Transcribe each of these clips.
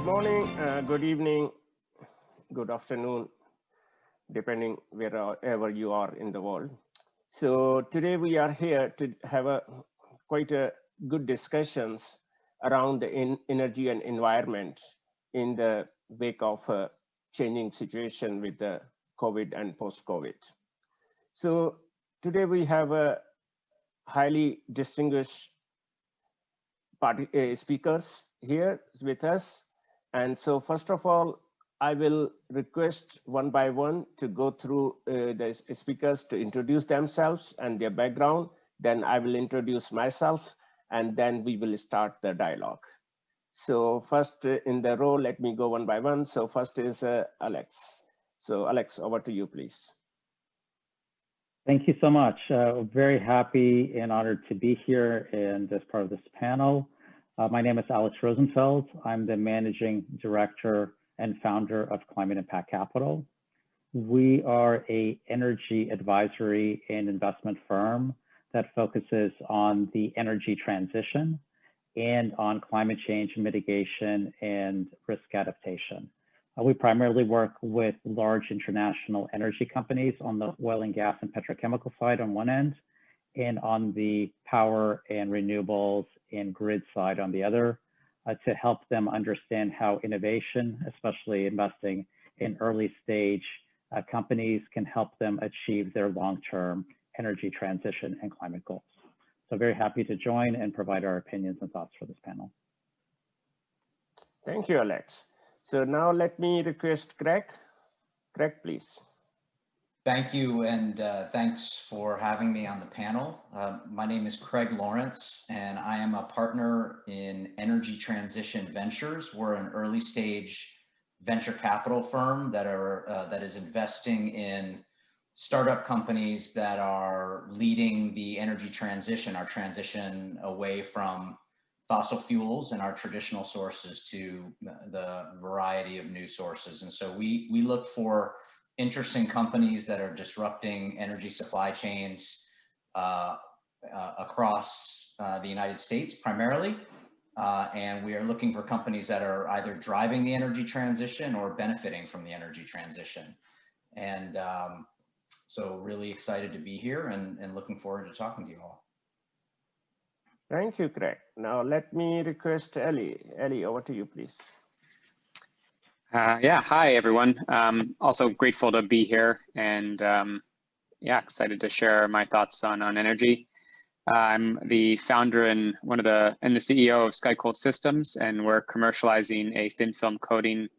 morning, good evening, good afternoon, depending wherever you are in the world. So today we are here to have quite a good discussions around the energy and environment in the wake of a changing situation with the COVID and post-COVID. So today we have a highly distinguished speakers here with us. And so first of all, I will request one by one to go through the speakers to introduce themselves and their background. Then I will introduce myself, and then we will start the dialogue. So first in the row, let me go one by one. So first is Alex. So Alex, over to you, please. Thank you so much. Very happy and honored to be here and as part of this panel. My name is Alex Rosenfeld. I'm the Managing Director and founder of Climate Impact Capital. We are an energy advisory and investment firm that focuses on the energy transition and on climate change mitigation and risk adaptation. We primarily work with large international energy companies on the oil and gas and petrochemical side on one end, and on the power and renewables and grid side on the other, to help them understand how innovation, especially investing in early stage companies, can help them achieve their long-term energy transition and climate goals. So very happy to join and provide our opinions and thoughts for this panel. Thank you, Alex. So now let me request Craig. Craig, please. Thank you, and thanks for having me on the panel. My name is Craig Lawrence, and I am a partner in Energy Transition Ventures. We're an early stage venture capital firm that is investing in startup companies that are leading the energy transition, our transition away from fossil fuels and our traditional sources to the variety of new sources. And so we look for interesting companies that are disrupting energy supply chains across the United States primarily. And we are looking for companies that are either driving the energy transition or benefiting from the energy transition. And so really excited to be here and looking forward to talking to you all. Thank you, Craig. Now let me request Ellie. Ellie, over to you, please. Yeah, hi everyone. Also grateful to be here and yeah, excited to share my thoughts on energy. I'm the founder and the CEO of SkyCool Systems, and we're commercializing a thin film coating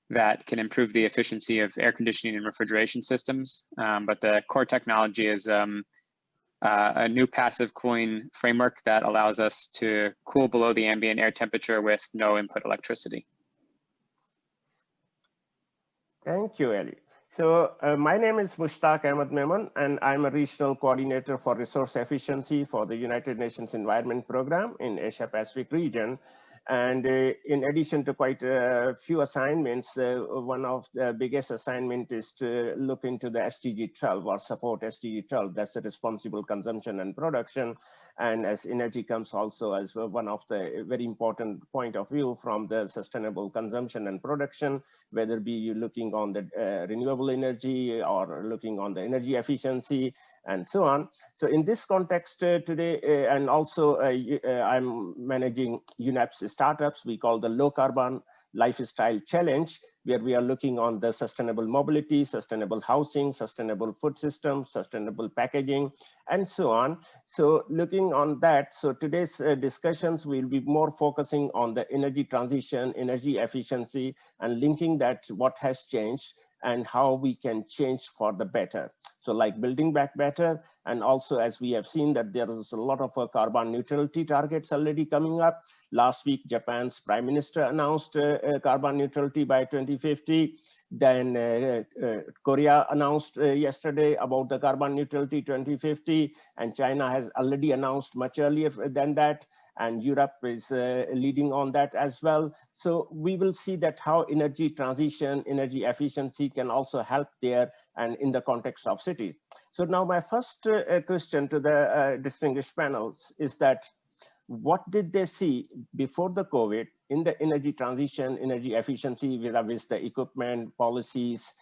that can improve the efficiency of air conditioning and refrigeration systems. But the core technology is a new passive cooling framework that allows us to cool below the ambient air temperature with no input electricity. Thank you, Ellie. So my name is Mushtaq Ahmed Memon, and I'm a regional coordinator for resource efficiency for the United Nations Environment Program in Asia Pacific region. And in addition to quite a few assignments, one of the biggest assignment is to look into the SDG 12 or support SDG 12. That's the responsible consumption and production. And as energy comes also as one of the very important point of view from the sustainable consumption and production, whether be you looking on the renewable energy or looking on the energy efficiency and so on. So in this context today, and also I'm managing UNEP's startups we call the Low Carbon Lifestyle Challenge, where we are looking on the sustainable mobility, sustainable housing, sustainable food systems, sustainable packaging, and so on. So looking on that, so today's discussions will be more focusing on the energy transition, energy efficiency, and linking that what has changed and how we can change for the better. So like building back better, and also as we have seen that there is a lot of carbon neutrality targets already coming up. Last week, Japan's Prime Minister announced carbon neutrality by 2050. Then Korea announced yesterday about the carbon neutrality 2050, and China has already announced much earlier than that. And Europe is leading on that as well. So we will see that how energy transition, energy efficiency can also help there and in the context of cities. So now my first question to the distinguished panels is that what did they see before the COVID in the energy transition, energy efficiency, with the equipment, policies,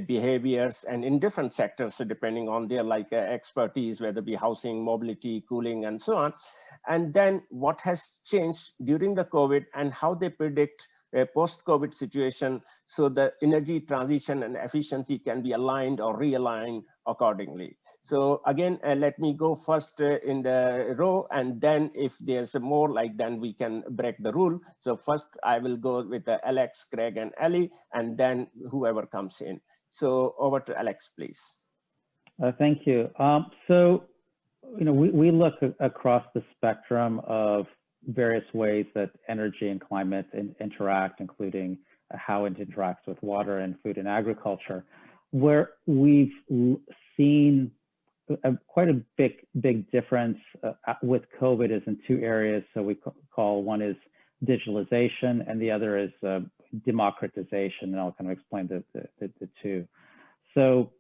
behaviors, and in different sectors, so depending on their expertise, whether it be housing, mobility, cooling, and so on. And then what has changed during the COVID and how they predict a post-COVID situation so the energy transition and efficiency can be aligned or realigned accordingly. So again, let me go first in the row, and then if there's more then we can break the rule. So first I will go with Alex, Craig, and Ellie, and then whoever comes in. So over to Alex, please. Thank you. So, we look across the spectrum of various ways that energy and climate interact, including how it interacts with water and food and agriculture, where we've seen quite a big difference with COVID is in two areas. So we call one is digitalization and the other is democratization, and I'll kind of explain the two. So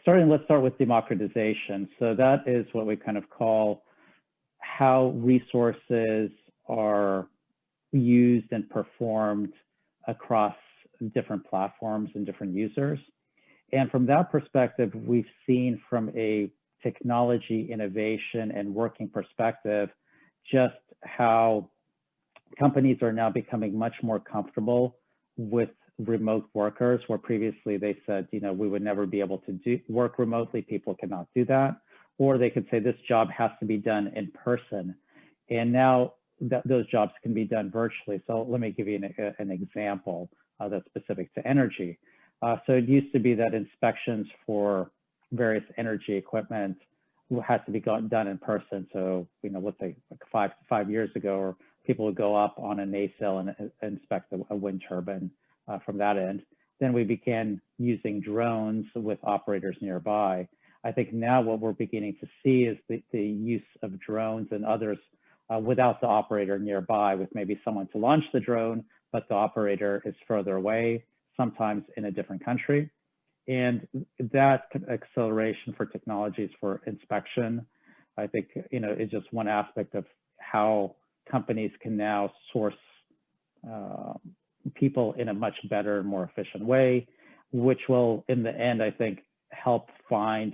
let's start with democratization. So that is what we kind of call how resources are used and performed across different platforms and different users. And from that perspective, we've seen from a technology innovation and working perspective, just how companies are now becoming much more comfortable with remote workers, where previously they said, we would never be able to work remotely, people cannot do that. Or they could say this job has to be done in person. And now those jobs can be done virtually. So let me give you an example that's specific to energy. So it used to be that inspections for various energy equipment had to be done in person. So, let's say like five years ago, people would go up on a nacelle and inspect a wind turbine from that end. Then we began using drones with operators nearby. I think now what we're beginning to see is the use of drones and others without the operator nearby, with maybe someone to launch the drone, but the operator is further away, sometimes in a different country. And that acceleration for technologies for inspection, I think, is just one aspect of how companies can now source people in a much better, more efficient way, which will, in the end, I think, help find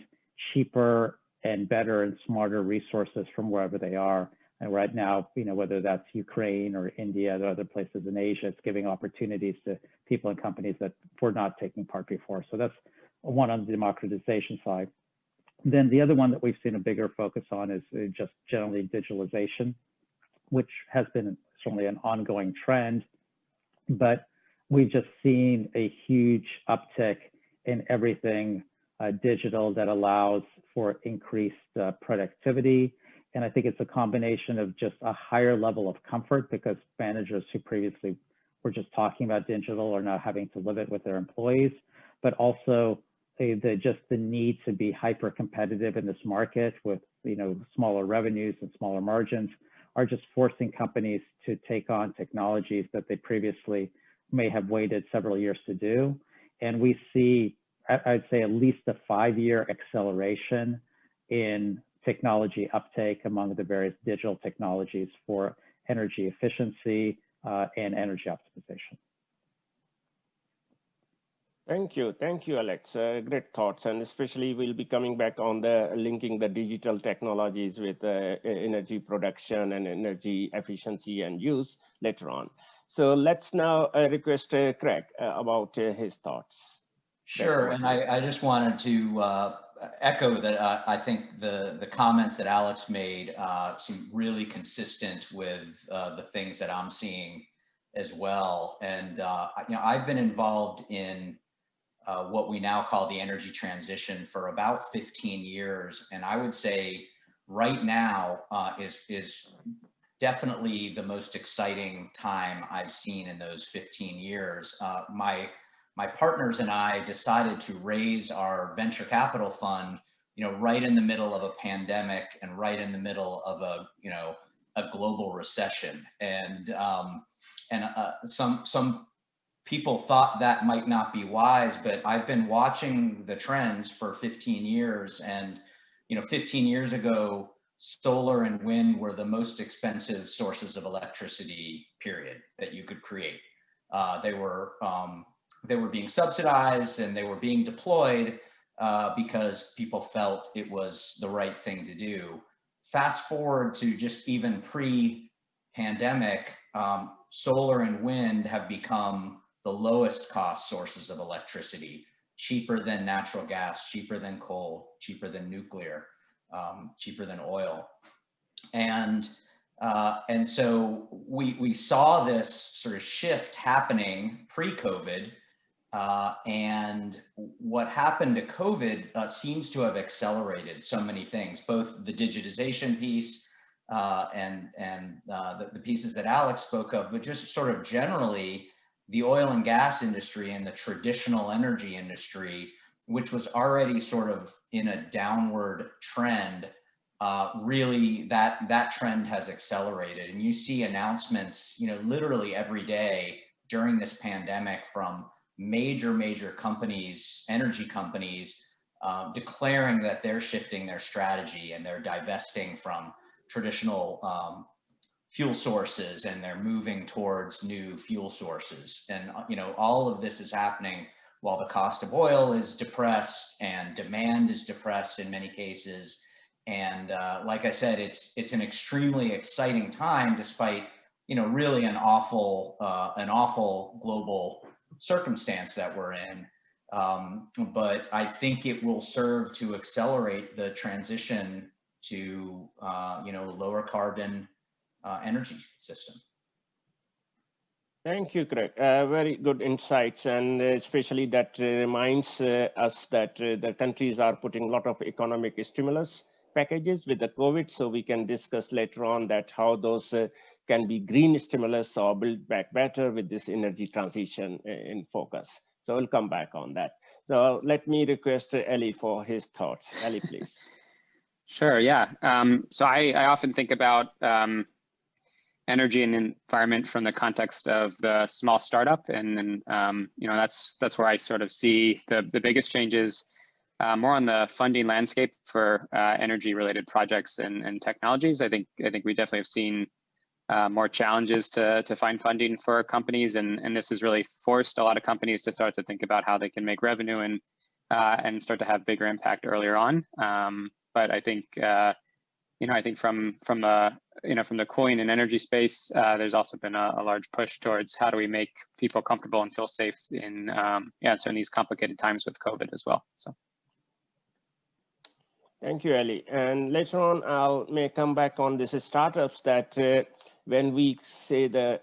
cheaper and better and smarter resources from wherever they are. And right now, whether that's Ukraine or India or other places in Asia, it's giving opportunities to people and companies that were not taking part before. So that's one on the democratization side. Then the other one that we've seen a bigger focus on is just generally digitalization, which has been certainly an ongoing trend, but we've just seen a huge uptick in everything digital that allows for increased productivity. And I think it's a combination of just a higher level of comfort, because managers who previously were just talking about digital are now having to live it with their employees, but also just the need to be hyper competitive in this market with smaller revenues and smaller margins are just forcing companies to take on technologies that they previously may have waited several years to do. And we see, I'd say, at least a 5-year acceleration in technology uptake among the various digital technologies for energy efficiency and energy optimization. Thank you, Alex. Great thoughts, and especially we'll be coming back on the linking the digital technologies with energy production and energy efficiency and use later on. So let's now request Craig about his thoughts. Sure, and I just wanted to echo that I think the comments that Alex made seem really consistent with the things that I'm seeing as well. And I've been involved in what we now call the energy transition for about 15 years, and I would say right now is definitely the most exciting time I've seen in those 15 years. My partners and I decided to raise our venture capital fund, right in the middle of a pandemic and right in the middle of a global recession. And some people thought that might not be wise, but I've been watching the trends for 15 years. And 15 years ago, solar and wind were the most expensive sources of electricity, period, that you could create. They were being subsidized and they were being deployed because people felt it was the right thing to do. Fast forward to just even pre-pandemic, solar and wind have become the lowest cost sources of electricity, cheaper than natural gas, cheaper than coal, cheaper than nuclear, cheaper than oil. And so we saw this sort of shift happening pre-COVID. And what happened to COVID seems to have accelerated so many things, both the digitization piece and the pieces that Alex spoke of, but just sort of generally the oil and gas industry and the traditional energy industry, which was already sort of in a downward trend, really that trend has accelerated. And you see announcements, literally every day during this pandemic from major companies, energy companies, declaring that they're shifting their strategy and they're divesting from traditional fuel sources and they're moving towards new fuel sources. And all of this is happening while the cost of oil is depressed and demand is depressed in many cases. And like I said, it's an extremely exciting time, despite really an awful global circumstance that we're in. But I think it will serve to accelerate the transition to lower carbon energy system. Thank you, Craig. Very good insights, and especially that reminds us that the countries are putting a lot of economic stimulus packages with the COVID, so we can discuss later on that how those can be green stimulus or build back better with this energy transition in focus. So we'll come back on that. So let me request Eli for his thoughts. Eli, please. Sure, yeah. So I often think about energy and environment from the context of the small startup, and that's where I sort of see the biggest changes, more on the funding landscape for energy-related projects and technologies. I think we definitely have seen more challenges to find funding for companies, and this has really forced a lot of companies to start to think about how they can make revenue and start to have bigger impact earlier on. But I think from the cooling and energy space, there's also been a large push towards how do we make people comfortable and feel safe in in these complicated times with COVID as well. So. Thank you, Eli. And later on, may come back on this startups that when we say the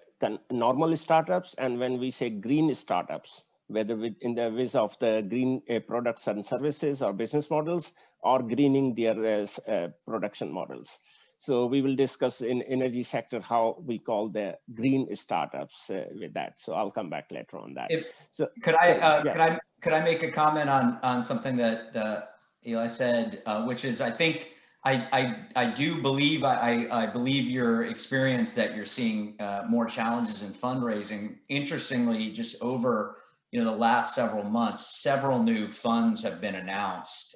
normal startups and when we say green startups, whether in the ways of the green products and services or business models or greening their production models. So we will discuss in energy sector how we call the green startups with that. So I'll come back later on that. Could I make a comment on something that Eli said, which is I think I do believe I believe your experience that you're seeing more challenges in fundraising. Interestingly, just over the last several months, several new funds have been announced.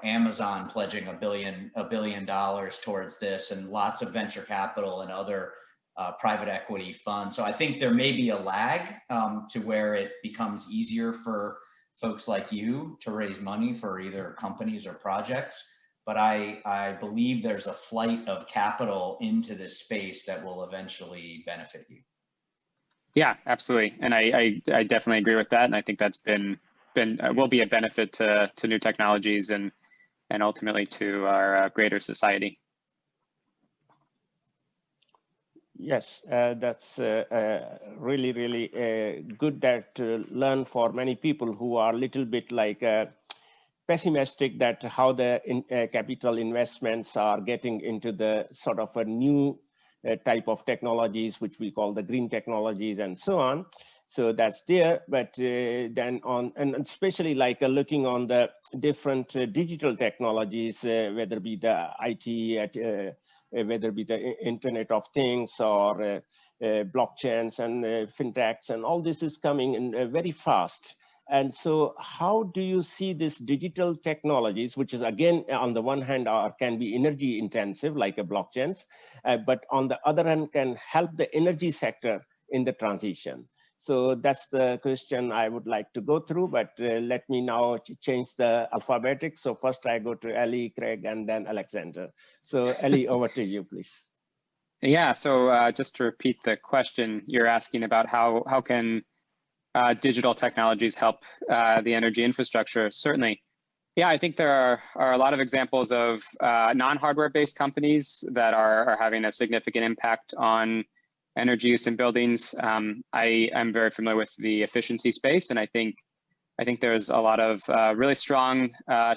Amazon pledging $1 billion towards this, and lots of venture capital and other private equity funds. So I think there may be a lag to where it becomes easier for folks like you to raise money for either companies or projects. But I believe there's a flight of capital into this space that will eventually benefit you. Yeah, absolutely. And I definitely agree with that. And I think that's will be a benefit to new technologies and ultimately to our greater society. Yes, that's really good that to learn for many people who are a little bit like pessimistic that how the capital investments are getting into the sort of a new type of technologies, which we call the green technologies and so on. So that's there, but then and especially like looking on the different digital technologies, whether it be the IT, whether it be the Internet of Things or blockchains and fintechs, and all this is coming in very fast. And so how do you see this digital technologies, which is again, on the one hand, can be energy intensive like a blockchains, but on the other hand can help the energy sector in the transition? So that's the question I would like to go through, but let me now change the alphabetic. So first I go to Ellie, Craig, and then Alexander. So Ellie, over to you, please. Yeah, so just to repeat the question, you're asking about how can digital technologies help the energy infrastructure? Certainly. Yeah, I think there are a lot of examples of non-hardware based companies that are having a significant impact on energy use in buildings. I am very familiar with the efficiency space, and I think there's a lot of really strong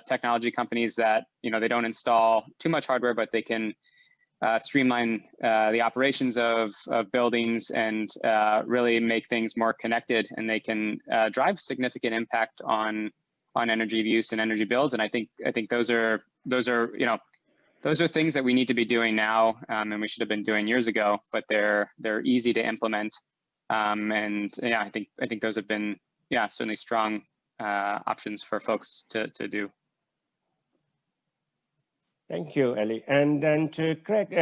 technology companies that, they don't install too much hardware, but they can streamline the operations of buildings and really make things more connected, and they can drive significant impact on energy use and energy bills. And I think those are things that we need to be doing now, and we should have been doing years ago. But they're easy to implement, and yeah, I think those have been certainly strong options for folks to do. Thank you, Ellie. And then to Craig,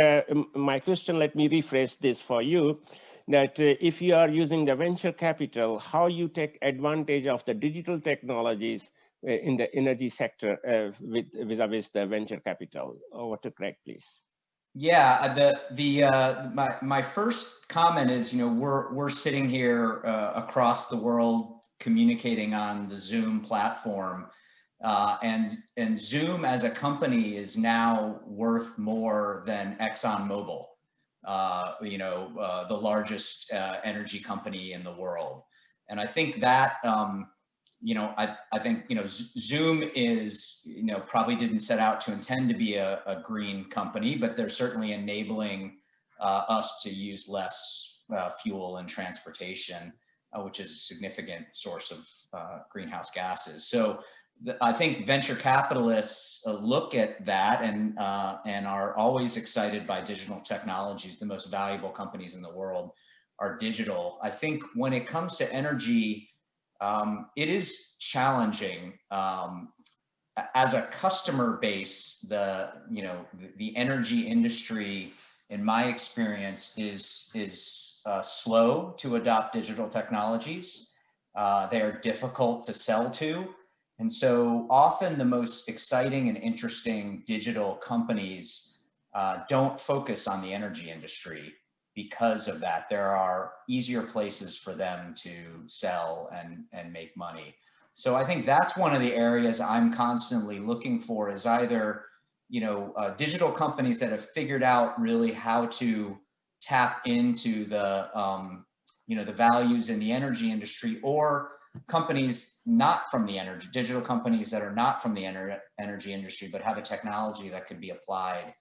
my question, let me rephrase this for you, that if you are using the venture capital, how you take advantage of the digital technologies in the energy sector vis-a-vis the venture capital? Over to Craig, please. Yeah, my first comment is, we're sitting here across the world communicating on the Zoom platform. And Zoom as a company is now worth more than ExxonMobil, the largest energy company in the world. And I think that, I think Zoom is, probably didn't set out to intend to be a green company, but they're certainly enabling us to use less fuel and transportation, which is a significant source of greenhouse gases. So I think venture capitalists look at that and are always excited by digital technologies. The most valuable companies in the world are digital. I think when it comes to energy, it is challenging. As a customer base, the energy industry, in my experience, is slow to adopt digital technologies. They are difficult to sell to. And so often the most exciting and interesting digital companies don't focus on the energy industry because of that. There are easier places for them to sell and make money. So I think that's one of the areas I'm constantly looking for, is either, digital companies that have figured out really how to tap into the, the values in the energy industry, or companies not from the digital companies that are not from the energy industry, but have a technology that could be applied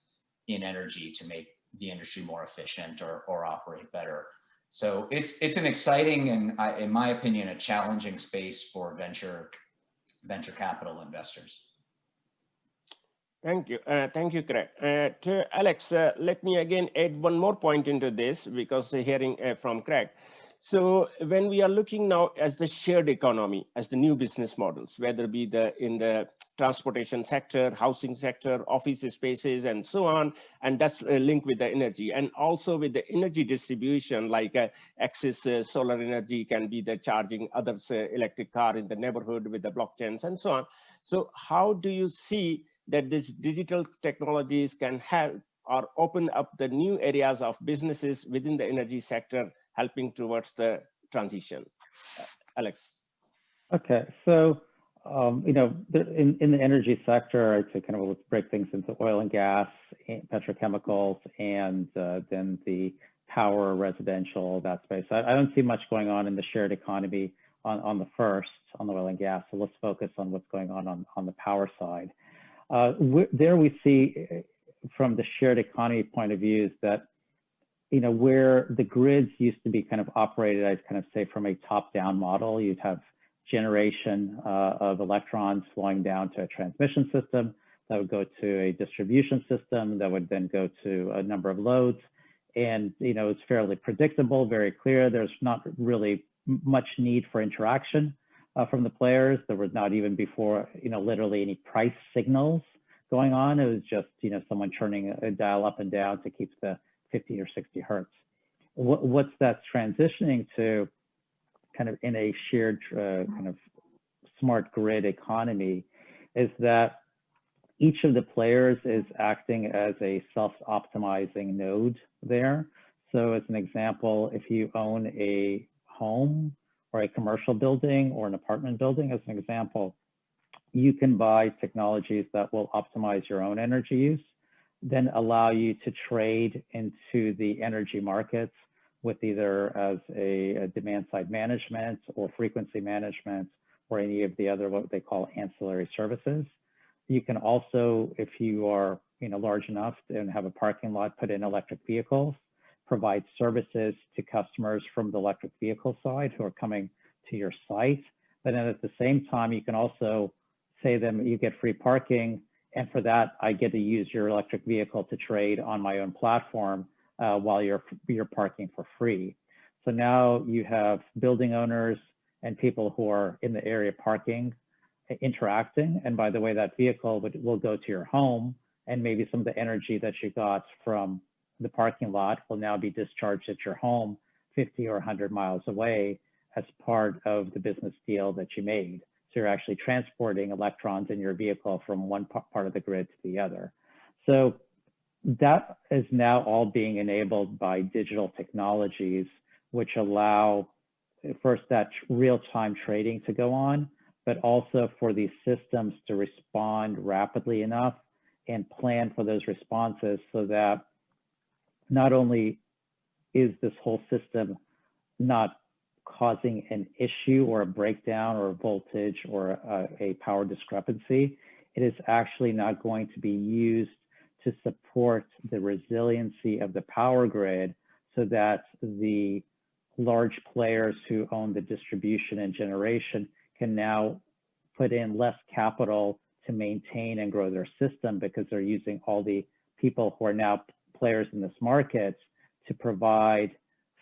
in energy to make the industry more efficient or operate better. So it's an exciting and, in my opinion, a challenging space for venture capital investors. Thank you. Thank you, Craig. To Alex, let me again add one more point into this, because hearing from Craig. So when we are looking now as the shared economy, as the new business models, whether it be in the transportation sector, housing sector, office spaces, and so on, and that's linked with the energy, and also with the energy distribution, like access solar energy can be the charging others electric car in the neighborhood with the blockchains and so on. So how do you see that these digital technologies can help or open up the new areas of businesses within the energy sector, helping towards the transition? Alex. Okay, so in the energy sector, I'd say kind of let's break things into oil and gas, petrochemicals, and then the power, residential, that space. I don't see much going on in the shared economy on the oil and gas. So let's focus on what's going on the power side. There we see, from the shared economy point of view, is that where the grids used to be kind of operated, I'd kind of say from a top-down model, you'd have generation of electrons flowing down to a transmission system that would go to a distribution system that would then go to a number of loads. And, it's fairly predictable, very clear. There's not really much need for interaction. from the players. There was not even before, literally any price signals going on. It was just, someone turning a dial up and down to keep the 50 or 60 hertz. What's that's transitioning to kind of in a shared kind of smart grid economy is that each of the players is acting as a self-optimizing node there. So as an example, if you own a home or a commercial building or an apartment building, as an example, you can buy technologies that will optimize your own energy use, then allow you to trade into the energy markets with either as a demand side management or frequency management or any of the other what they call ancillary services. You can also, if you are large enough and have a parking lot, put in electric vehicles, provide services to customers from the electric vehicle side who are coming to your site. But then at the same time, you can also say to them, you get free parking, and for that, I get to use your electric vehicle to trade on my own platform while you're parking for free. So now you have building owners and people who are in the area parking, interacting. And by the way, that vehicle will go to your home, and maybe some of the energy that you got from the parking lot will now be discharged at your home 50 or 100 miles away as part of the business deal that you made. So you're actually transporting electrons in your vehicle from one part of the grid to the other. So that is now all being enabled by digital technologies, which allow first that real-time trading to go on, but also for these systems to respond rapidly enough and plan for those responses so that not only is this whole system not causing an issue or a breakdown or a voltage or a power discrepancy, it is actually not going to be used to support the resiliency of the power grid so that the large players who own the distribution and generation can now put in less capital to maintain and grow their system because they're using all the people who are now players in this market to provide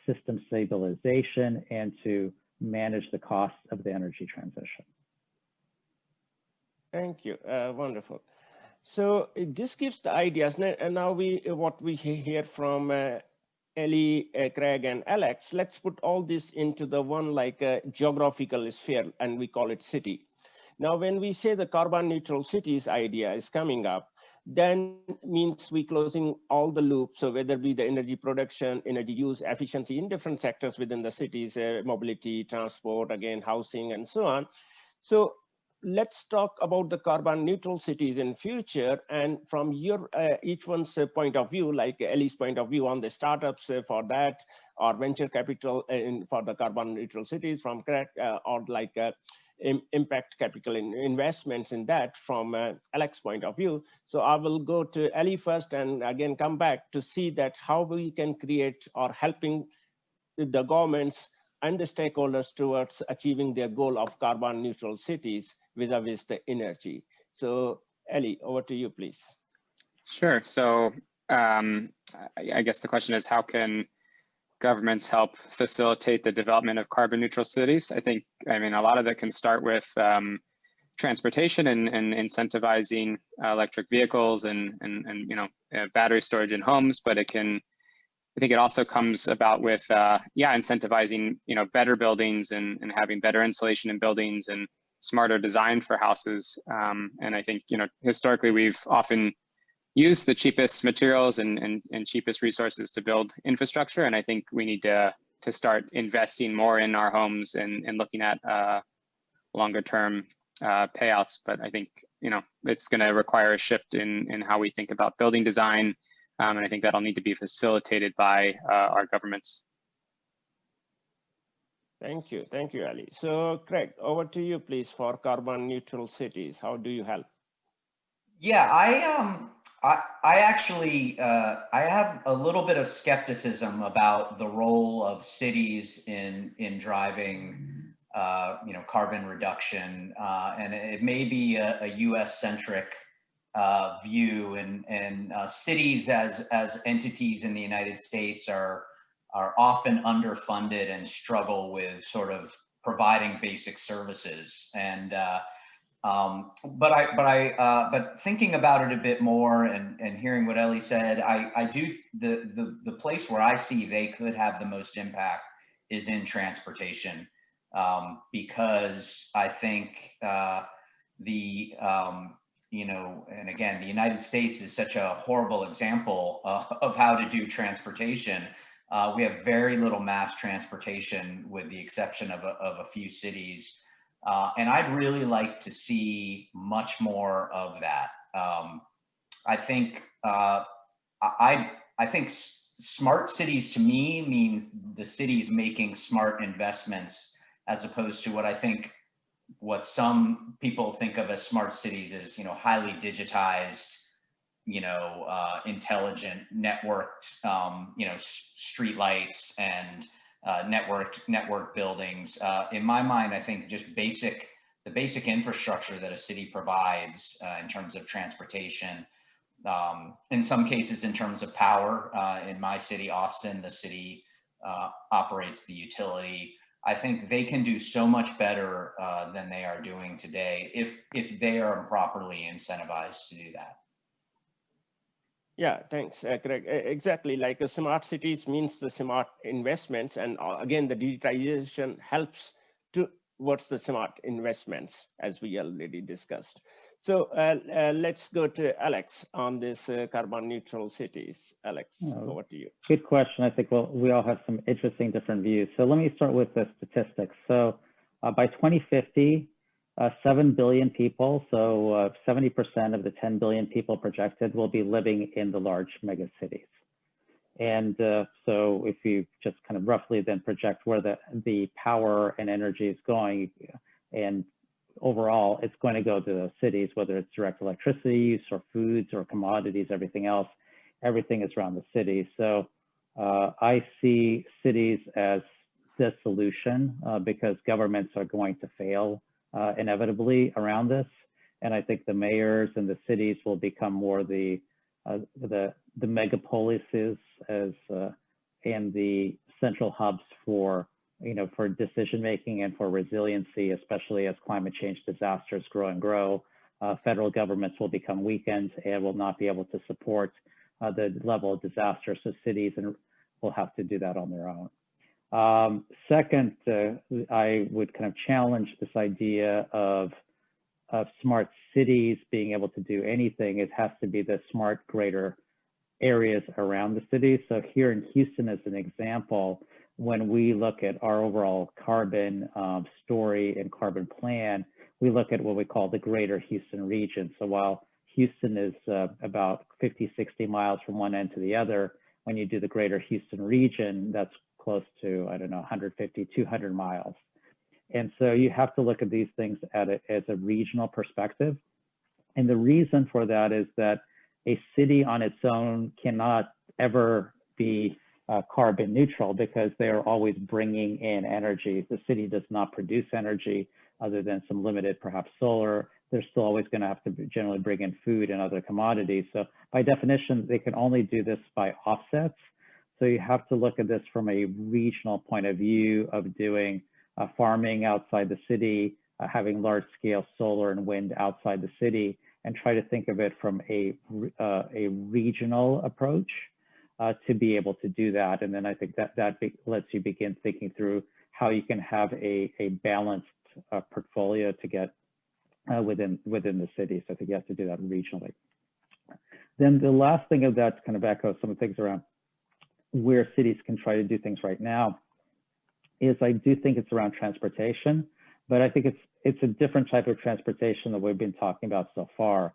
system stabilization and to manage the costs of the energy transition. Thank you. Wonderful. So this gives the ideas. And now what we hear from Ellie, Craig, and Alex, let's put all this into the one like geographical sphere, and we call it city. Now, when we say the carbon neutral cities idea is coming up, then means we closing all the loops. So whether it be the energy production, energy use, efficiency in different sectors within the cities, mobility, transport, again, housing, and so on. So let's talk about the carbon neutral cities in future. And from your each one's point of view, like Ellie's point of view on the startups for that, or venture capital for the carbon neutral cities from Craig, or like impact capital investments in that from Alex's point of view. So I will go to Ellie first and again come back to see that how we can create or helping the governments and the stakeholders towards achieving their goal of carbon neutral cities vis-a-vis the energy. So Ellie, over to you, please. Sure. So I guess the question is, how can governments help facilitate the development of carbon neutral cities? I mean, a lot of that can start with transportation and incentivizing electric vehicles and battery storage in homes, but I think it also comes about with incentivizing better buildings and having better insulation in buildings and smarter design for houses. And I think historically we've often use the cheapest materials and cheapest resources to build infrastructure. And I think we need to start investing more in our homes and looking at longer term payouts. But I think, it's going to require a shift in how we think about building design. And I think that'll need to be facilitated by our governments. Thank you, Ali. So Craig, over to you, please, for carbon neutral cities. How do you help? Yeah, I actually I have a little bit of skepticism about the role of cities in driving carbon reduction, and it may be a U.S. centric view, and cities as entities in the United States are often underfunded and struggle with sort of providing basic services. And but thinking about it a bit more and hearing what Ellie said, I do the place where I see they could have the most impact is in transportation, because I think you know, and again, the United States is such a horrible example of how to do transportation. We have very little mass transportation, with the exception of a few cities. And I'd really like to see much more of that. I think smart cities to me means the cities making smart investments, as opposed to what some people think of as smart cities is, you know, highly digitized, you know, intelligent, networked, you know, street lights and network buildings. In my mind, I think just the basic infrastructure that a city provides in terms of transportation, in some cases in terms of power. In my city, Austin, the city operates the utility. I think they can do so much better than they are doing today if they are properly incentivized to do that. Yeah, thanks, Craig. Exactly, like smart cities means the smart investments, and again, the digitization helps towards the smart investments, as we already discussed. So let's go to Alex on this carbon neutral cities. Alex, over to you. Good question. I think we all have some interesting different views. So let me start with the statistics. So by 2050, 7 billion people, so 70% of the 10 billion people projected will be living in the large mega cities. And so if you just kind of roughly then project where the power and energy is going, and overall it's going to go to the cities, whether it's direct electricity use or foods or commodities, everything else, everything is around the city. So I see cities as the solution because governments are going to fail inevitably around this. And I think the mayors and the cities will become more the megapolises and the central hubs for, you know, for decision making and for resiliency, especially as climate change disasters grow and grow. Federal governments will become weakened and will not be able to support the level of disaster. So cities will have to do that on their own. Second, I would kind of challenge this idea of smart cities being able to do anything. It has to be the smart greater areas around the city. So here in Houston, as an example, when we look at our overall carbon story and carbon plan, we look at what we call the greater Houston region. So while Houston is about 50, 60 miles from one end to the other, when you do the greater Houston region, that's close to, I don't know, 150, 200 miles. And so you have to look at these things as a regional perspective. And the reason for that is that a city on its own cannot ever be carbon neutral because they are always bringing in energy. The city does not produce energy other than some limited, perhaps solar. They're still always going to have to generally bring in food and other commodities. So by definition, they can only do this by offsets. So you have to look at this from a regional point of view of doing farming outside the city, having large scale solar and wind outside the city, and try to think of it from a regional approach to be able to do that. And then I think that lets you begin thinking through how you can have a balanced portfolio to get within the city. So I think you have to do that regionally. Then the last thing of that, to kind of echo some of the things around where cities can try to do things right now, is I do think it's around transportation, but I think it's a different type of transportation that we've been talking about so far.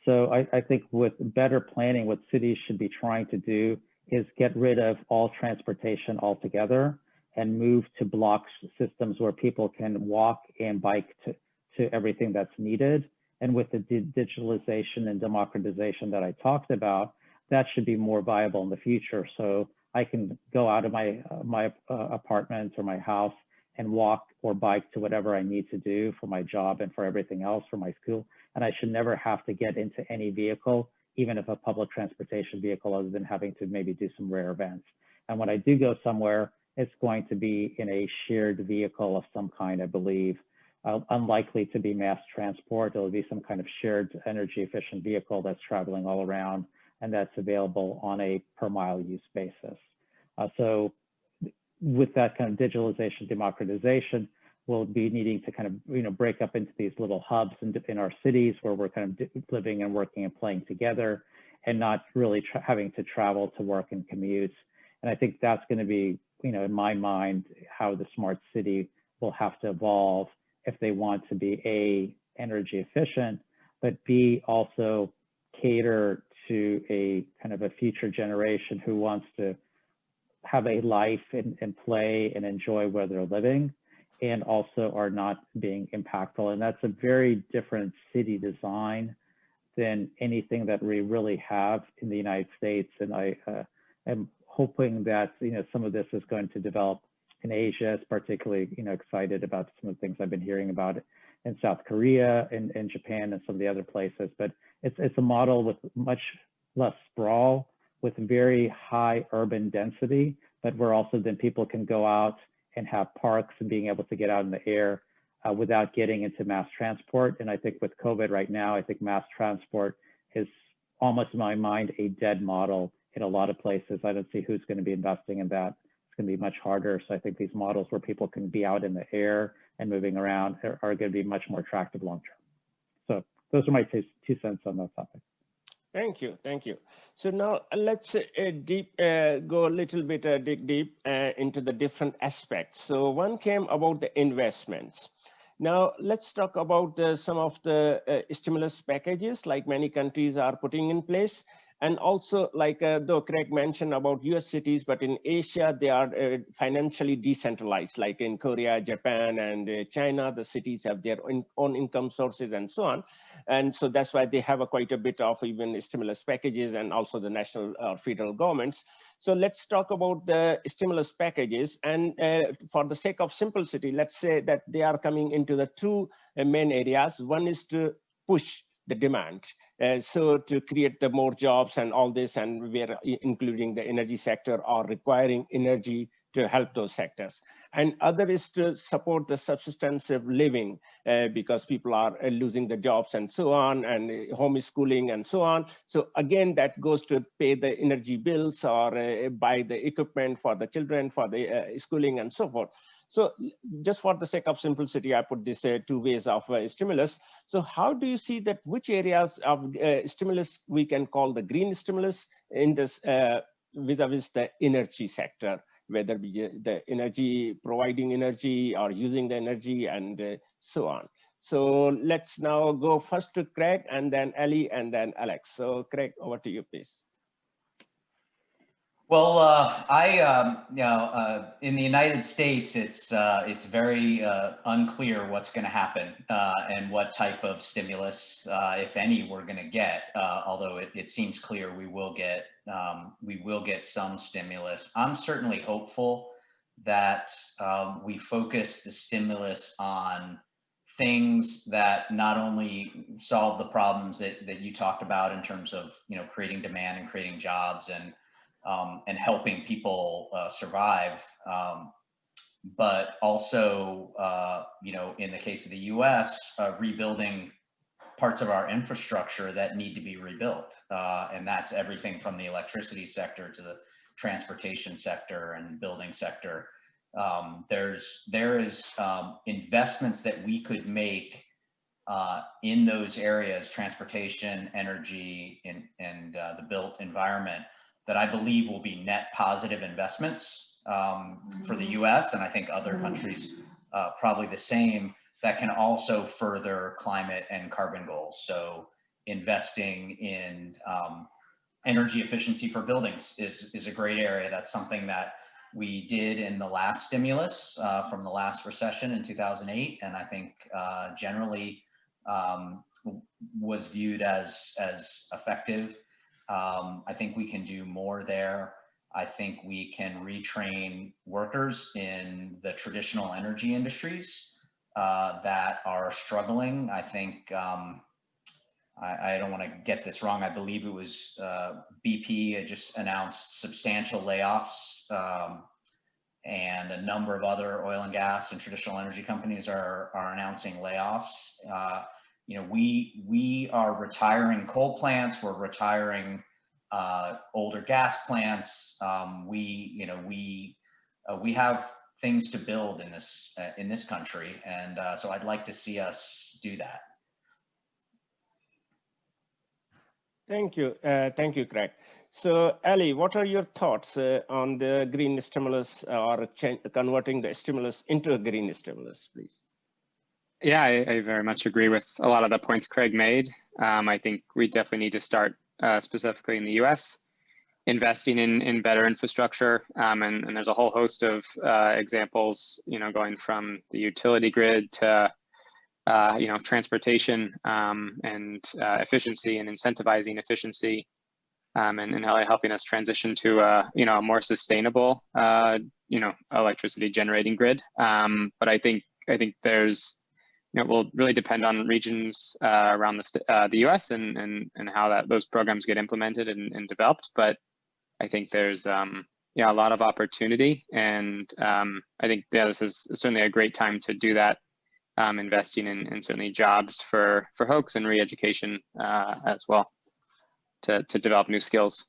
So I think with better planning, what cities should be trying to do is get rid of all transportation altogether and move to block systems where people can walk and bike to everything that's needed. And with the digitalization and democratization that I talked about, that should be more viable in the future. So I can go out of my apartment or my house and walk or bike to whatever I need to do for my job and for everything else for my school. And I should never have to get into any vehicle, even if a public transportation vehicle, other than having to maybe do some rare events. And when I do go somewhere, it's going to be in a shared vehicle of some kind, I believe. Unlikely to be mass transport. It'll be some kind of shared energy efficient vehicle that's traveling all around and that's available on a per mile use basis. So with that kind of digitalization, democratization, we'll be needing to kind of, break up into these little hubs in our cities where we're kind of living and working and playing together and not really having to travel to work and commute. And I think that's going to be, in my mind, how the smart city will have to evolve if they want to be A, energy efficient, but B, also cater to a kind of a future generation who wants to have a life and play and enjoy where they're living, and also are not being impactful. And that's a very different city design than anything that we really have in the United States. And I am hoping that, some of this is going to develop in Asia. It's particularly, excited about some of the things I've been hearing about in South Korea and Japan and some of the other places. But it's a model with much less sprawl, with very high urban density, but where also then people can go out and have parks and being able to get out in the air without getting into mass transport. And I think with COVID right now, I think mass transport is almost, in my mind, a dead model in a lot of places. I don't see who's going to be investing in that. It's going to be much harder. So I think these models where people can be out in the air and moving around are going to be much more attractive long term. So those are my 2 cents on that topic. Thank you. So now let's go a little bit dig deep into the different aspects. So one came about the investments. Now let's talk about some of the stimulus packages like many countries are putting in place. And also, like though Craig mentioned about US cities, but in Asia, they are financially decentralized, like in Korea, Japan, and China, the cities have their own income sources and so on. And so that's why they have quite a bit of even stimulus packages and also the national federal governments. So let's talk about the stimulus packages. And for the sake of simplicity, let's say that they are coming into the 2 main areas. One is to push the demand. So to create the more jobs and all this, and we're including the energy sector or requiring energy to help those sectors. And other is to support the subsistence living because people are losing the jobs and so on, and homeschooling and so on. So again, that goes to pay the energy bills or buy the equipment for the children for the schooling and so forth. So just for the sake of simplicity, I put this 2 ways of stimulus. So how do you see that which areas of stimulus we can call the green stimulus in this vis-a-vis the energy sector, whether be the energy, providing energy or using the energy and so on. So let's now go first to Craig and then Ellie and then Alex. So Craig, over to you, please. Well, in the United States, it's very unclear what's going to happen and what type of stimulus, if any, we're going to get. Although it seems clear we will get some stimulus. I'm certainly hopeful that we focus the stimulus on things that not only solve the problems that you talked about in terms of creating demand and creating jobs and helping people survive, but also, in the case of the U.S., rebuilding parts of our infrastructure that need to be rebuilt, and that's everything from the electricity sector to the transportation sector and building sector. There is investments that we could make in those areas, transportation, energy, and the built environment, that I believe will be net positive investments for the US, and I think other countries probably the same, that can also further climate and carbon goals. So investing in energy efficiency for buildings is a great area. That's something that we did in the last stimulus from the last recession in 2008, and I think generally was viewed as effective. I think we can do more there. I think we can retrain workers in the traditional energy industries that are struggling. I think, I don't want to get this wrong, I believe it was BP had just announced substantial layoffs, and a number of other oil and gas and traditional energy companies are announcing layoffs. We are retiring coal plants. We're retiring older gas plants. We have things to build in this country, and so I'd like to see us do that. Thank you, Craig. So, Ali, what are your thoughts on the green stimulus or converting the stimulus into a green stimulus, please? Yeah, I very much agree with a lot of the points Craig made. I think we definitely need to start specifically in the U.S. investing in better infrastructure, and there's a whole host of examples, going from the utility grid to transportation and efficiency and incentivizing efficiency, and helping us transition to a more sustainable electricity generating grid. But I think there's it will really depend on regions around the U.S. and how those programs get implemented and developed. But I think there's a lot of opportunity, and I think this is certainly a great time to do that, investing in certainly jobs for folks and re-education as well to develop new skills.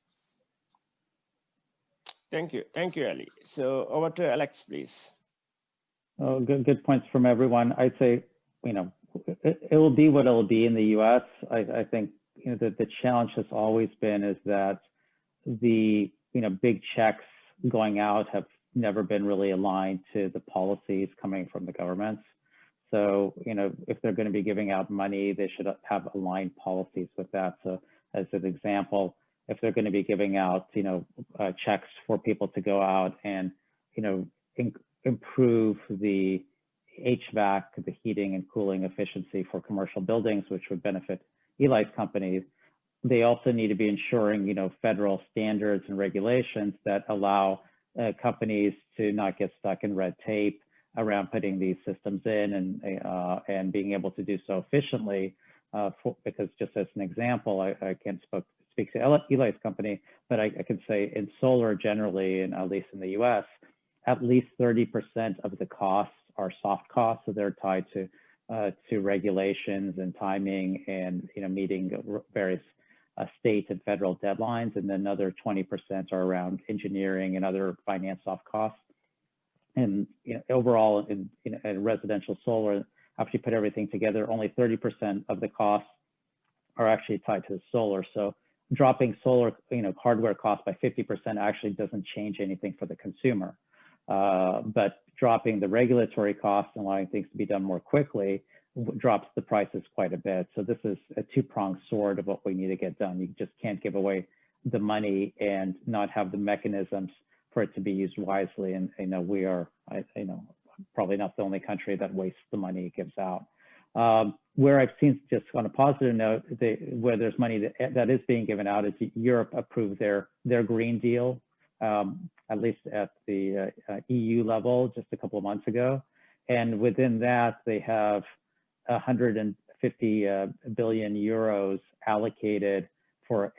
Thank you, Ali. So over to Alex, please. Oh, good points from everyone. I'd say it will be what it will be in the U.S. I think the challenge has always been is that the big checks going out have never been really aligned to the policies coming from the governments. So if they're going to be giving out money, they should have aligned policies with that. So as an example, if they're going to be giving out checks for people to go out and improve the HVAC, the heating and cooling efficiency for commercial buildings, which would benefit Eli's companies, they also need to be ensuring, federal standards and regulations that allow companies to not get stuck in red tape around putting these systems in and being able to do so efficiently. Because just as an example, I can't speak to Eli's company, but I can say in solar generally, and at least in the U.S., at least 30% of the costs are soft costs, so they're tied to regulations and timing and meeting various state and federal deadlines, and then another 20% are around engineering and other finance soft costs. And overall, in residential solar, after you put everything together, only 30% of the costs are actually tied to the solar. So dropping solar, hardware costs by 50% actually doesn't change anything for the consumer. But dropping the regulatory costs and allowing things to be done more quickly drops the prices quite a bit. So this is a two-pronged sword of what we need to get done. You just can't give away the money and not have the mechanisms for it to be used wisely. And we are, probably not the only country that wastes the money it gives out. Where I've seen, just on a positive note, where there's money that is being given out is Europe approved their Green Deal, at least at the EU level just a couple of months ago. And within that, they have 150 billion euros allocated for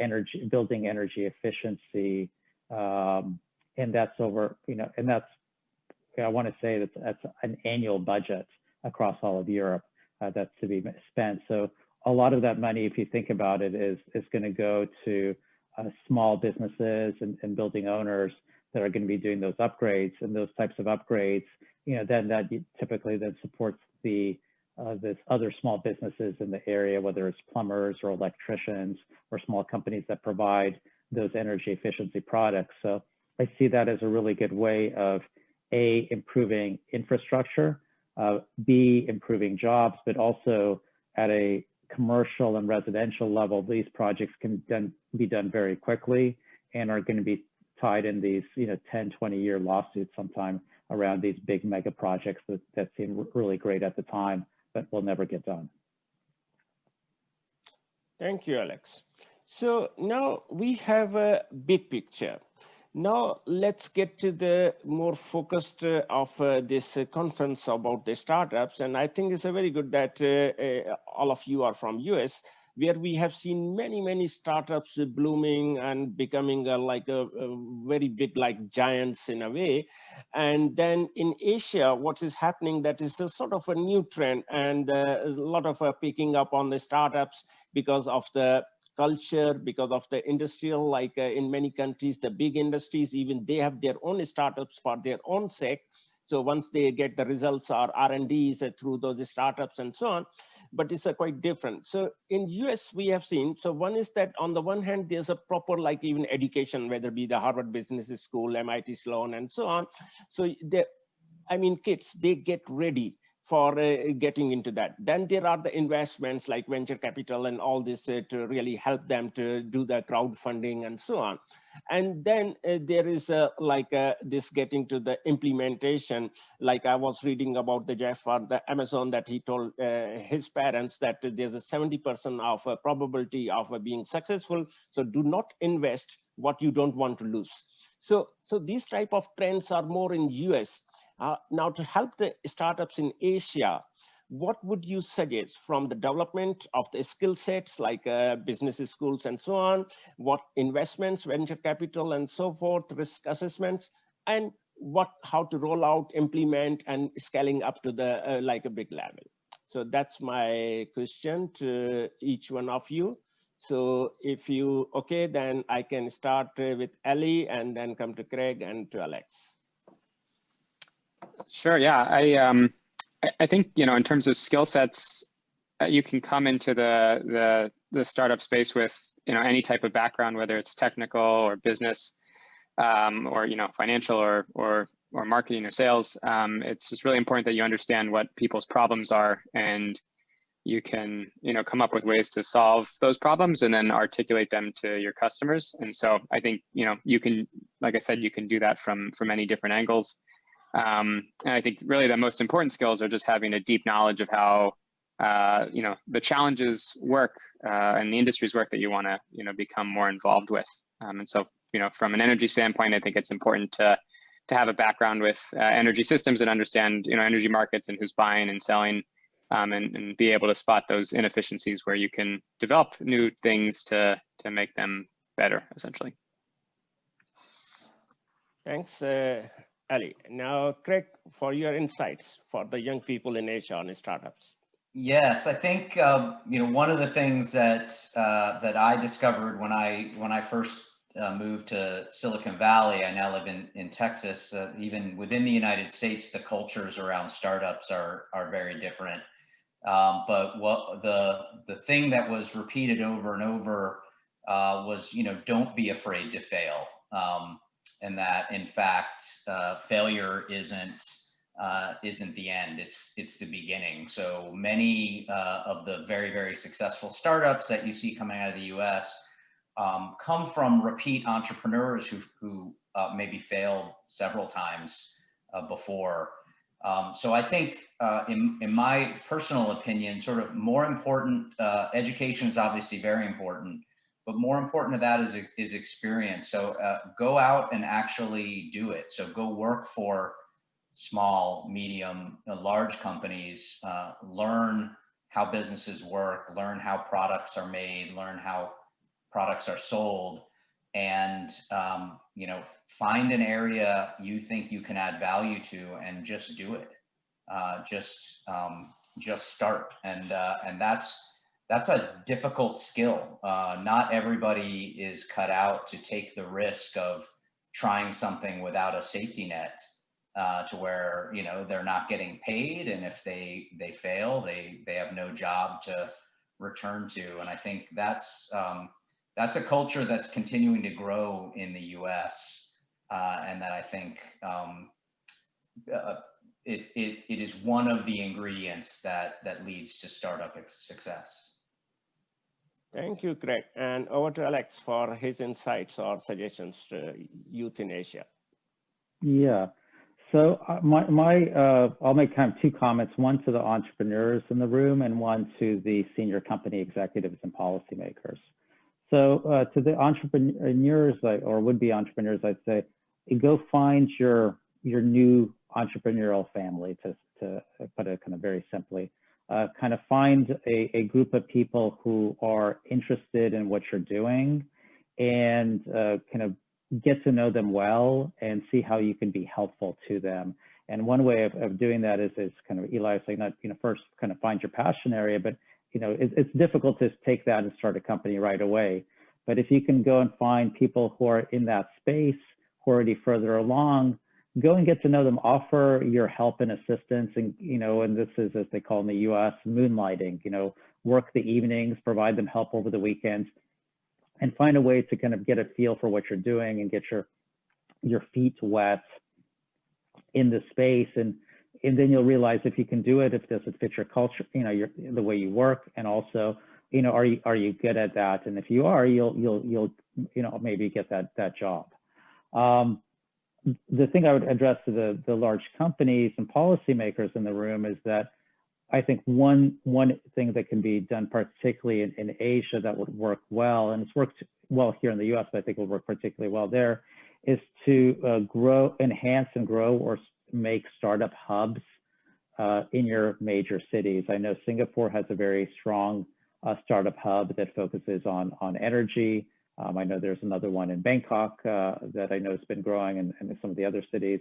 building energy efficiency. And that's over, and that's, I want to say that's an annual budget across all of Europe that's to be spent. So a lot of that money, if you think about it, is going to go to small businesses and building owners that are going to be doing those upgrades, and those types of upgrades, then that typically then supports this other small businesses in the area, whether it's plumbers or electricians or small companies that provide those energy efficiency products. So I see that as a really good way of A, improving infrastructure, B, improving jobs, but also at a commercial and residential level, these projects can be done very quickly and are going to be tied in these 10, 20-year lawsuits sometime around these big mega projects that seem really great at the time, but will never get done. Thank you, Alex. So now we have a big picture. Now let's get to the more focused of this conference about the startups. And I think it's very good that all of you are from US, where we have seen many startups blooming and becoming like a very big, like giants in a way. And then in Asia, what is happening, that is a sort of a new trend, and a lot of picking up on the startups because of the culture, because of the industrial, like in many countries, the big industries, even they have their own startups for their own sake. So once they get the results or R&Ds through those startups and so on, but it's quite different. So in US, we have seen, so one is that on the one hand, there's a proper, like even education, whether it be the Harvard Business School, MIT Sloan, and so on. So I mean, kids, they get ready for getting into that. Then there are the investments like venture capital and all this to really help them to do the crowdfunding and so on. And then there is this getting to the implementation. Like I was reading about the Jeff or the Amazon, that he told his parents that there's a 70% of probability of being successful. So do not invest what you don't want to lose. So these type of trends are more in US. Now, to help the startups in Asia, what would you suggest from the development of the skill sets like business schools and so on, what investments, venture capital and so forth, risk assessments, and how to roll out, implement, and scaling up to the like a big level? So that's my question to each one of you. So if you okay, then I can start with Ellie and then come to Craig and to Alex. Sure. Yeah, I think, you know, in terms of skill sets, you can come into the startup space with, you know, any type of background, whether it's technical or business, or, you know, financial or marketing or sales. It's just really important that you understand what people's problems are, and you can, you know, come up with ways to solve those problems and then articulate them to your customers. And so I think, you know, you can, like I said, you can do that from many different angles. And I think really the most important skills are just having a deep knowledge of how, you know, the challenges work and the industries work that you want to, you know, become more involved with. And so, you know, from an energy standpoint, I think it's important to have a background with energy systems and understand, you know, energy markets and who's buying and selling, and be able to spot those inefficiencies where you can develop new things to make them better, essentially. Thanks, Ali. Now, Craig, for your insights for the young people in Asia on startups. Yes, I think you know, one of the things that that I discovered when I first moved to Silicon Valley. I now live in Texas. Even within the United States, the cultures around startups are very different. But what the thing that was repeated over and over was, you know, don't be afraid to fail. And that, in fact, failure isn't the end. It's the beginning. So many of the very successful startups that you see coming out of the U.S. Come from repeat entrepreneurs who maybe failed several times before. So I think, in my personal opinion, sort of more important, education is obviously very important. But more important to that is experience. So go out and actually do it. So go work for small, medium, large companies. Learn how businesses work. Learn how products are made. Learn how products are sold. And you know, find an area you think you can add value to, and just do it. Just start. And that's a difficult skill. Not everybody is cut out to take the risk of trying something without a safety net, to where, you know, they're not getting paid, and if they fail, they have no job to return to. And I think that's a culture that's continuing to grow in the U.S. And that I think it is one of the ingredients that leads to startup success. Thank you, Craig. And over to Alex for his insights or suggestions to youth in Asia. Yeah. So I'll make kind of two comments, one to the entrepreneurs in the room and one to the senior company executives and policymakers. So to the entrepreneurs, or would-be entrepreneurs, I'd say, go find your new entrepreneurial family, to put it kind of very simply. kind of find a group of people who are interested in what you're doing and kind of get to know them well and see how you can be helpful to them. And one way of doing that is kind of Eli saying that, first kind of find your passion area, but it's difficult to take that and start a company right away. But if you can go and find people who are in that space, who are already further along, go and get to know them, offer your help and assistance, and and this is, as they call in the US, moonlighting, work the evenings, provide them help over the weekends, and find a way to kind of get a feel for what you're doing and get your feet wet in the space. And then you'll realize if you can do it, if does it fit your culture, the way you work, and also, are you good at that? And if you are, you'll maybe get that job. The thing I would address to the large companies and policymakers in the room is that I think one thing that can be done, particularly in Asia, that would work well, and it's worked well here in the US, but I think will work particularly well there, is to enhance and grow or make startup hubs in your major cities. I know Singapore has a very strong startup hub that focuses on energy. I know there's another one in Bangkok that I know has been growing, and in some of the other cities.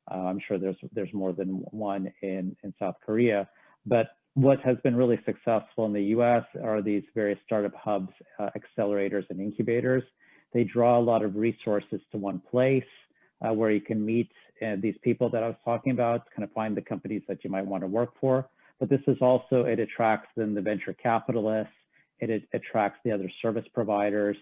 I'm sure there's more than one in South Korea. But what has been really successful in the US are these various startup hubs, accelerators, and incubators. They draw a lot of resources to one place where you can meet these people that I was talking about, kind of find the companies that you might want to work for. But this is also, it attracts then the venture capitalists, it attracts the other service providers,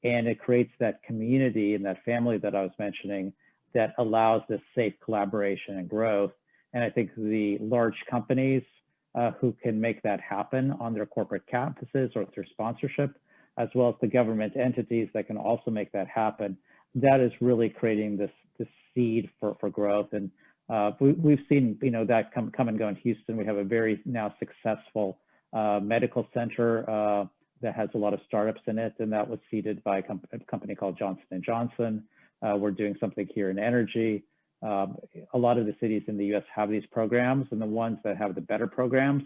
and it creates that community and that family that I was mentioning that allows this safe collaboration and growth. And I think the large companies who can make that happen on their corporate campuses or through sponsorship, as well as the government entities that can also make that happen, that is really creating this seed for growth. And we've seen that come and go in Houston. We have a very now successful medical center that has a lot of startups in it, and that was seeded by a company called Johnson & Johnson. We're doing something here in energy. A lot of the cities in the US have these programs, and the ones that have the better programs,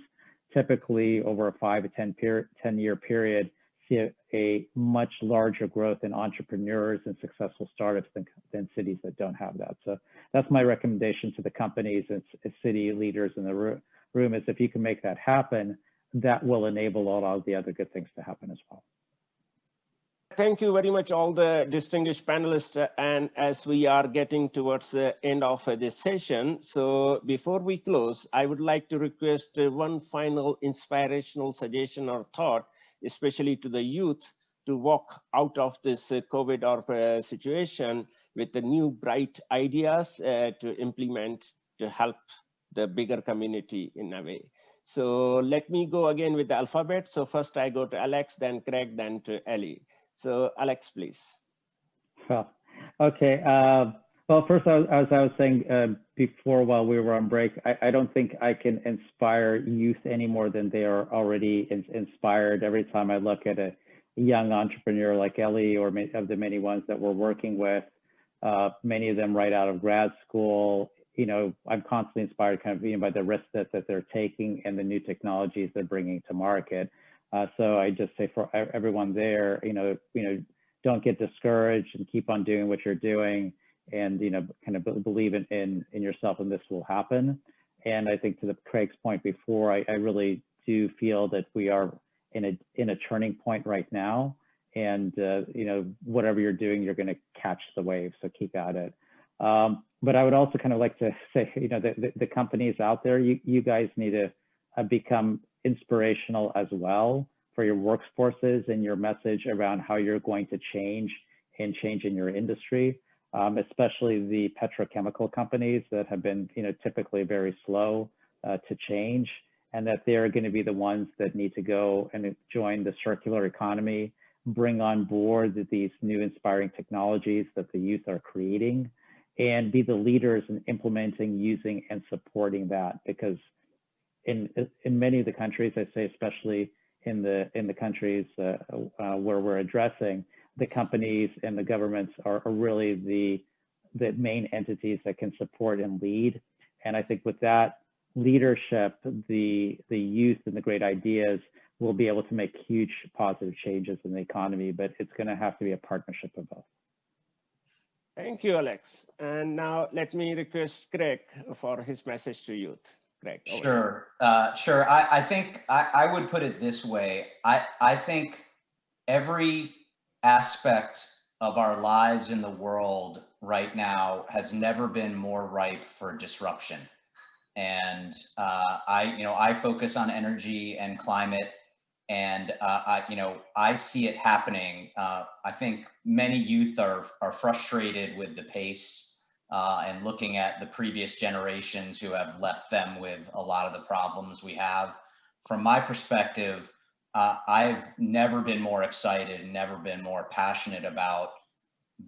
typically over a 5 to 10-year period, see a much larger growth in entrepreneurs and successful startups than cities that don't have that. So that's my recommendation to the companies and city leaders in the room is if you can make that happen, that will enable all of the other good things to happen as well. Thank you very much, all the distinguished panelists. And as we are getting towards the end of this session, so before we close, I would like to request one final inspirational suggestion or thought, especially to the youth, to walk out of this COVID or situation with the new bright ideas to implement to help the bigger community in a way. So let me go again with the alphabet. So first I go to Alex, then Craig, then to Ellie. So Alex, please. Well, okay. Well, first, as I was saying before while we were on break, I don't think I can inspire youth any more than they are already inspired. Every time I look at a young entrepreneur like Ellie or of the many ones that we're working with, many of them right out of grad school, I'm constantly inspired kind of by the risks that they're taking and the new technologies they're bringing to market. So I just say for everyone there, don't get discouraged and keep on doing what you're doing, and kind of believe in yourself, and this will happen. And I think to Craig's point before, I really do feel that we are in a turning point right now, and whatever you're doing, you're going to catch the wave. So keep at it. But I would also kind of like to say, the companies out there, you guys need to become inspirational as well for your workforces and your message around how you're going to change in your industry, especially the petrochemical companies that have been typically very slow to change, and that they're going to be the ones that need to go and join the circular economy, bring on board these new inspiring technologies that the youth are creating, and be the leaders in implementing, using, and supporting that. Because in many of the countries, I say especially in the countries where we're addressing, the companies and the governments are really the main entities that can support and lead. And I think with that, leadership, the youth, and the great ideas will be able to make huge positive changes in the economy, but it's going to have to be a partnership of both. Thank you, Alex. And now let me request Craig for his message to youth. Craig. Sure. I think I would put it this way. I think every aspect of our lives in the world right now has never been more ripe for disruption. And I focus on energy and climate, and I see it happening. I think many youth are frustrated with the pace and looking at the previous generations who have left them with a lot of the problems we have. From my perspective, I've never been more excited, never been more passionate about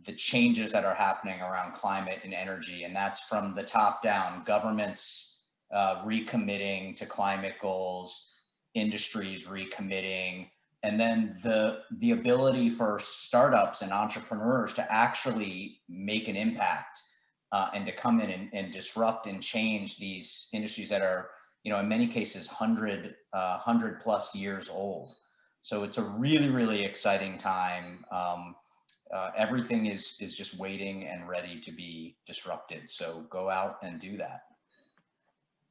the changes that are happening around climate and energy. And that's from the top down, governments recommitting to climate goals, industries recommitting, and then the ability for startups and entrepreneurs to actually make an impact and to come in and disrupt and change these industries that are, in many cases, 100 plus years old. So it's a really, really exciting time. Everything is just waiting and ready to be disrupted. So go out and do that.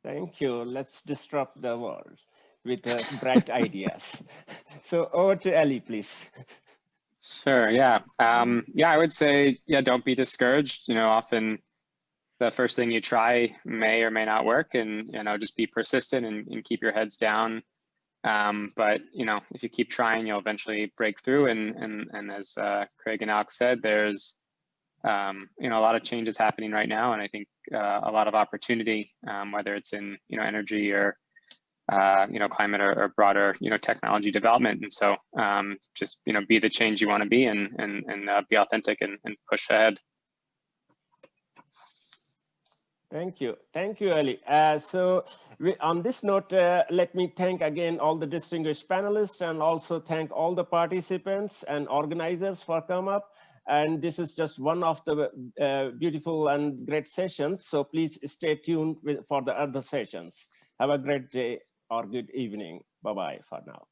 Thank you. Let's disrupt the world with bright ideas. So over to Ellie, please. Sure. Yeah. I would say, don't be discouraged. Often the first thing you try may or may not work, and just be persistent and keep your heads down. But if you keep trying, you'll eventually break through. And as Craig and Alex said, there's a lot of changes happening right now, and I think a lot of opportunity, whether it's in energy or climate or broader technology development. And so just be the change you want to be, and be authentic and push ahead. Thank you, Ellie. So on this note, let me thank again all the distinguished panelists, and also thank all the participants and organizers for coming up. And this is just one of the beautiful and great sessions. So please stay tuned for the other sessions. Have a great day or good evening. Bye-bye for now.